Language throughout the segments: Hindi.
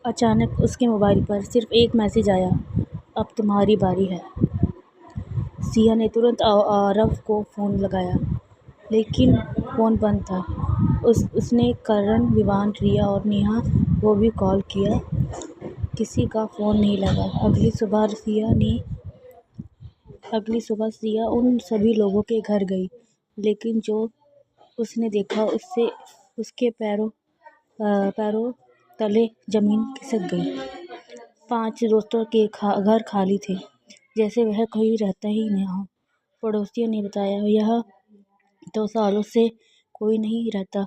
अचानक उसके मोबाइल पर सिर्फ एक मैसेज आया, अब तुम्हारी बारी है। सिया ने तुरंत आरव को फ़ोन लगाया, लेकिन फ़ोन बंद था। उसने करण, विवान, रिया और नेहा को भी कॉल किया, किसी का फ़ोन नहीं लगा। अगली सुबह सिया उन सभी लोगों के घर गई, लेकिन जो उसने देखा उससे उसके पैरों तले ज़मीन खिसक गई। 5 दोस्तों के घर खाली थे, जैसे वह कोई रहता ही न हो। पड़ोसियों ने बताया, यह तो सालों से कोई नहीं रहता।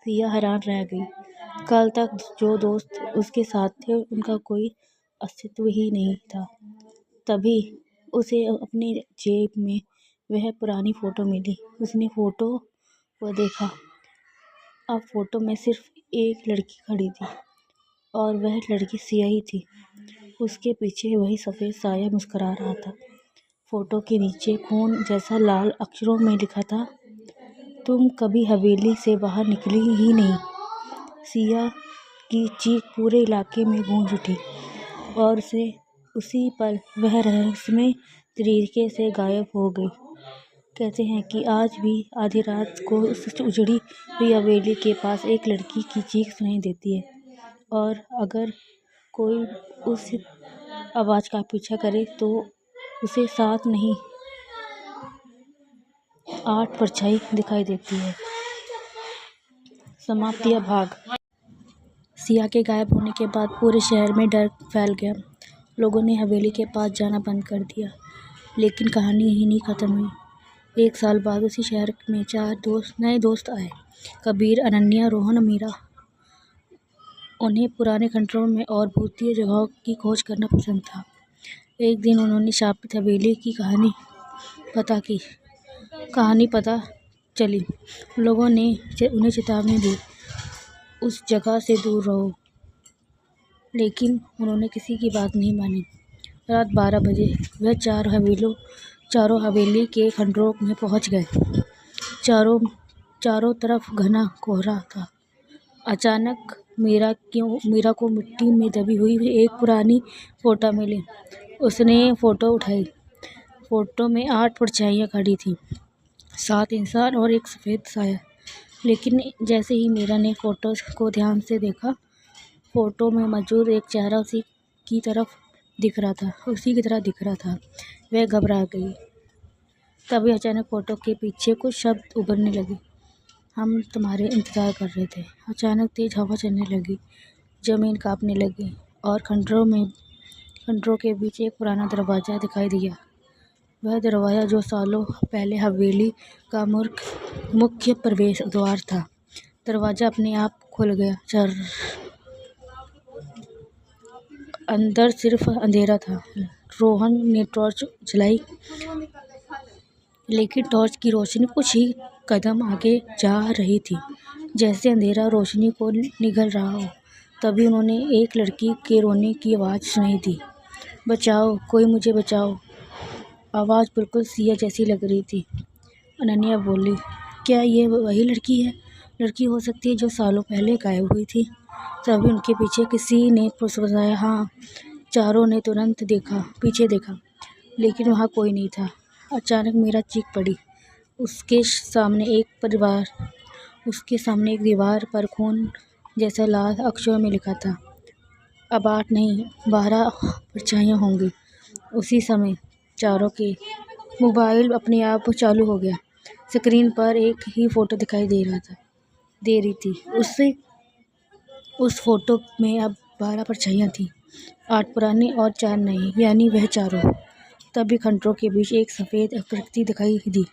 सिया हैरान रह गई। कल तक जो दोस्त उसके साथ थे उनका कोई अस्तित्व ही नहीं था। तभी उसे अपनी जेब में वह पुरानी फ़ोटो मिली। उसने फ़ोटो को देखा। अब फ़ोटो में सिर्फ एक लड़की खड़ी थी, और वह लड़की सिया ही थी। उसके पीछे वही सफ़ेद साया मुस्कुरा रहा था। फ़ोटो के नीचे खून जैसा लाल अक्षरों में लिखा था, तुम कभी हवेली से बाहर निकली ही नहीं। सिया की चीख पूरे इलाके में गूंज उठी, और उसी पल वह रहस्यमय तरीके से गायब हो गई। कहते हैं कि आज भी आधी रात को उस उजड़ी हुई हवेली के पास एक लड़की की चीख सुनाई देती है, और अगर कोई उस आवाज़ का पीछा करे तो उसे 7 नहीं 8 परछाई दिखाई देती है। समाप्ति भाग। सिया के गायब होने के बाद पूरे शहर में डर फैल गया। लोगों ने हवेली के पास जाना बंद कर दिया, लेकिन कहानी यहीं नहीं खत्म हुई। 1 साल बाद उसी शहर में 4 नए दोस्त आए, कबीर, अनन्या, रोहन, मीरा। उन्हें पुराने खंडरों में और भूतिया जगहों की खोज करना पसंद था। एक दिन उन्होंने शापित हवेली की कहानी पता चली। लोगों ने उन्हें चेतावनी दी, उस जगह से दूर रहो, लेकिन उन्होंने किसी की बात नहीं मानी। रात 12 बजे वह चारों हवेली के खंडरों में पहुंच गए। चारों तरफ घना कोहरा था। अचानक मीरा को मिट्टी में दबी हुई एक पुरानी फोटो मिली। उसने फ़ोटो उठाई। फ़ोटो में 8 परछाइयाँ खड़ी थीं, 7 इंसान और एक सफ़ेद साया। लेकिन जैसे ही मीरा ने फ़ोटो को ध्यान से देखा, फ़ोटो में मौजूद एक चेहरा उसी की तरह दिख रहा था। वह घबरा गई। तभी अचानक फ़ोटो के पीछे कुछ शब्द उभरने लगे, हम तुम्हारे इंतज़ार कर रहे थे। अचानक तेज़ हवा चलने लगी, ज़मीन कांपने लगी, और खंडरों के बीच एक पुराना दरवाज़ा दिखाई दिया। वह दरवाज़ा जो सालों पहले हवेली का मुख्य प्रवेश द्वार था। दरवाज़ा अपने आप खुल गया। अंदर सिर्फ अंधेरा था। रोहन ने टॉर्च जलाई, लेकिन टॉर्च की रोशनी कुछ ही कदम आगे जा रही थी, जैसे अंधेरा रोशनी को निगल रहा हो। तभी उन्होंने एक लड़की के रोने की आवाज़ सुनी थी, बचाओ, कोई मुझे बचाओ। आवाज़ बिल्कुल सिया जैसी लग रही थी। अनन्या बोली, क्या ये वही लड़की हो सकती है जो सालों पहले गायब हुई थी? तभी उनके पीछे किसी ने बताया, हाँ। चारों ने तुरंत पीछे देखा, लेकिन वहाँ कोई नहीं था। अचानक मीरा चीख पड़ी। उसके सामने एक दीवार पर खून जैसे लाल अक्षरों में लिखा था, अब 8 नहीं 12 परछाइयाँ होंगी। उसी समय चारों के मोबाइल अपने आप चालू हो गया। स्क्रीन पर एक ही फ़ोटो दिखाई दे रही थी। उस फोटो में अब 12 परछाइयाँ थीं, 8 पुरानी और 4 नई, यानी वह चारों। तभी खंडरों के बीच एक सफ़ेद आकृति दिखाई दी।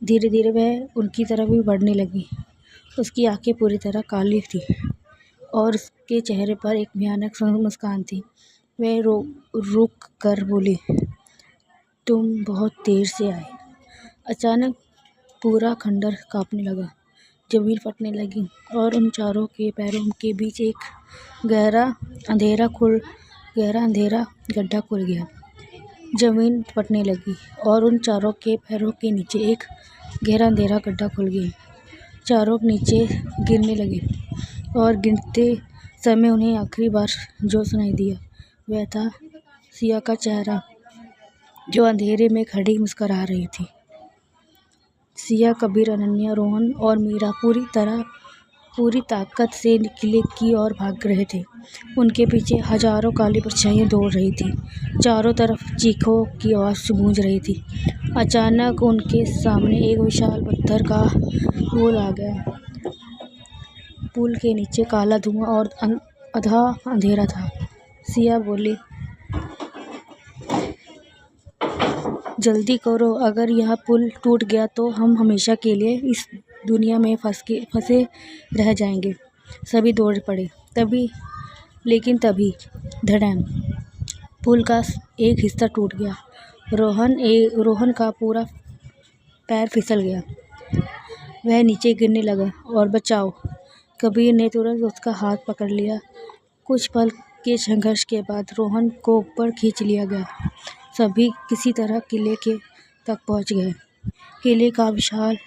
धीरे धीरे वह उनकी तरफ भी बढ़ने लगी। उसकी आंखें पूरी तरह काली थी, और उसके चेहरे पर एक भयानक मुस्कान थी। वह रुक कर बोली, तुम बहुत देर से आए। अचानक पूरा खंडर कांपने लगा, ज़मीन फटने लगी, और उन चारों के पैरों के बीच एक गहरा अंधेरा गड्ढा खुल गया। ज़मीन फटने लगी, और उन चारों के पैरों के नीचे एक गहरा अंधेरा गड्ढा खुल गया। चारों नीचे गिरने लगे, और गिरते समय उन्हें आखिरी बार जो सुनाई दिया वह था सिया का चेहरा, जो अंधेरे में खड़ी मुस्कुरा रही थी। सिया, कबीर, अनन्या, रोहन और मीरा पूरी ताकत से किले की ओर भाग रहे थे। उनके पीछे हजारों काली परछाइयां दौड़ रही थी। चारों तरफ चीखों की आवाज गूंज रही थी। अचानक उनके सामने एक विशाल पत्थर का पुल आ गया। पुल के नीचे काला धुआं और आधा अंधेरा था। सिया बोली, जल्दी करो, अगर यह पुल टूट गया तो हम हमेशा के लिए इस दुनिया में फंसे रह जाएंगे। सभी दौड़ पड़े। लेकिन तभी धड़ाम, पुल का एक हिस्सा टूट गया। रोहन का पूरा पैर फिसल गया। वह नीचे गिरने लगा और बचाओ, कबीर ने तुरंत उसका हाथ पकड़ लिया। कुछ पल के संघर्ष के बाद रोहन को ऊपर खींच लिया गया। सभी किसी तरह किले के तक पहुंच गए। किले का विशाल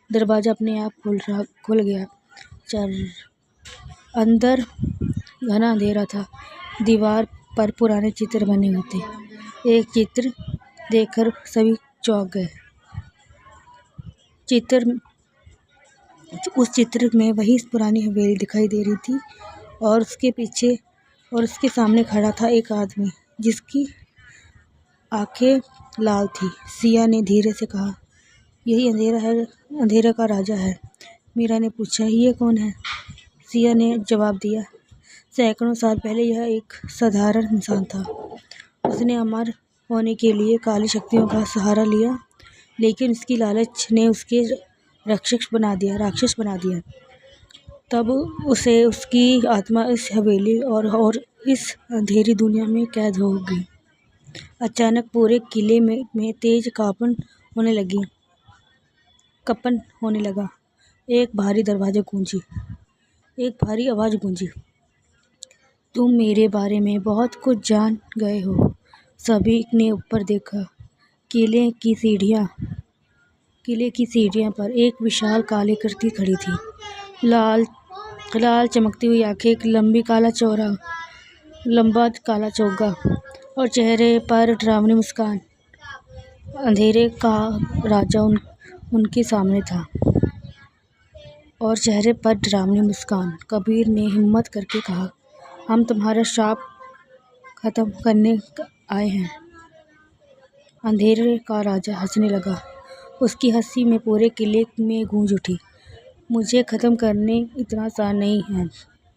दरवाजा अपने आप खुल गया। अंदर घना अंधेरा था। दीवार पर पुराने चित्र बने हुए थे। एक चित्र देखकर सभी चौंक गए। उस चित्र में वही पुरानी हवेली दिखाई दे रही थी और उसके सामने खड़ा था एक आदमी जिसकी आंखें लाल थी। सिया ने धीरे से कहा, यही अंधेरा का राजा है। मीरा ने पूछा, ये कौन है? सिया ने जवाब दिया, सैकड़ों साल पहले यह एक साधारण इंसान था। उसने अमर होने के लिए काली शक्तियों का सहारा लिया, लेकिन उसकी लालच ने उसके राक्षस बना दिया। तब उसे उसकी आत्मा इस हवेली और इस अंधेरी दुनिया में कैद हो गई। अचानक पूरे किले में तेज कंपन होने लगा। एक भारी आवाज गूंजी, तुम मेरे बारे में बहुत कुछ जान गए हो। सभी ने ऊपर देखा। किले की सीढ़ियां पर एक विशाल काली कृति खड़ी थी। लाल चमकती हुई आंखें, एक लंबा काला चोगा और चेहरे पर डरावनी मुस्कान। अंधेरे का राजा उनके सामने था और चेहरे पर डरावनी मुस्कान। कबीर ने हिम्मत करके कहा, हम तुम्हारा श्राप खत्म करने आए हैं। अंधेरे का राजा हंसने लगा। उसकी हंसी में पूरे किले में गूंज उठी। मुझे खत्म करने इतना आसान नहीं है।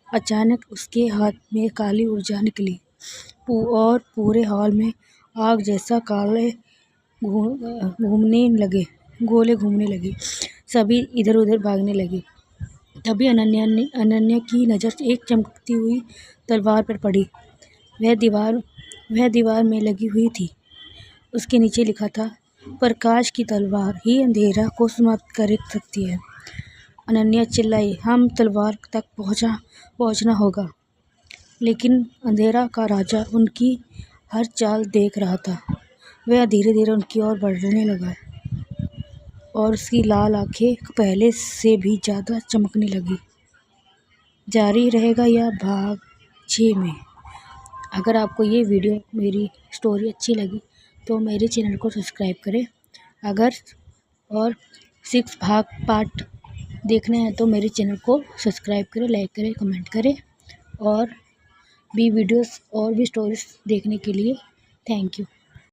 अचानक उसके हाथ में काली ऊर्जा निकली और पूरे हॉल में आग जैसा गोले घूमने लगे। सभी इधर उधर भागने लगे। तभी अनन्या की नज़र एक चमकती हुई तलवार पर पड़ी। वह दीवार में लगी हुई थी। उसके नीचे लिखा था, प्रकाश की तलवार ही अंधेरा को समाप्त कर सकती है। अनन्या चिल्लाई, हम तलवार तक पहुंचना होगा। लेकिन अंधेरा का राजा उनकी हर चाल देख रहा था। वह धीरे धीरे उनकी ओर बढ़ने लगा और उसकी लाल आंखें पहले से भी ज़्यादा चमकने लगी। जारी रहेगा यह भाग 6 में। अगर आपको ये वीडियो, मेरी स्टोरी अच्छी लगी तो मेरे चैनल को सब्सक्राइब करें। अगर और 6 पार्ट देखने हैं तो मेरे चैनल को सब्सक्राइब करें, लाइक करें, कमेंट करें। और भी वीडियोस और भी स्टोरीज देखने के लिए थैंक यू।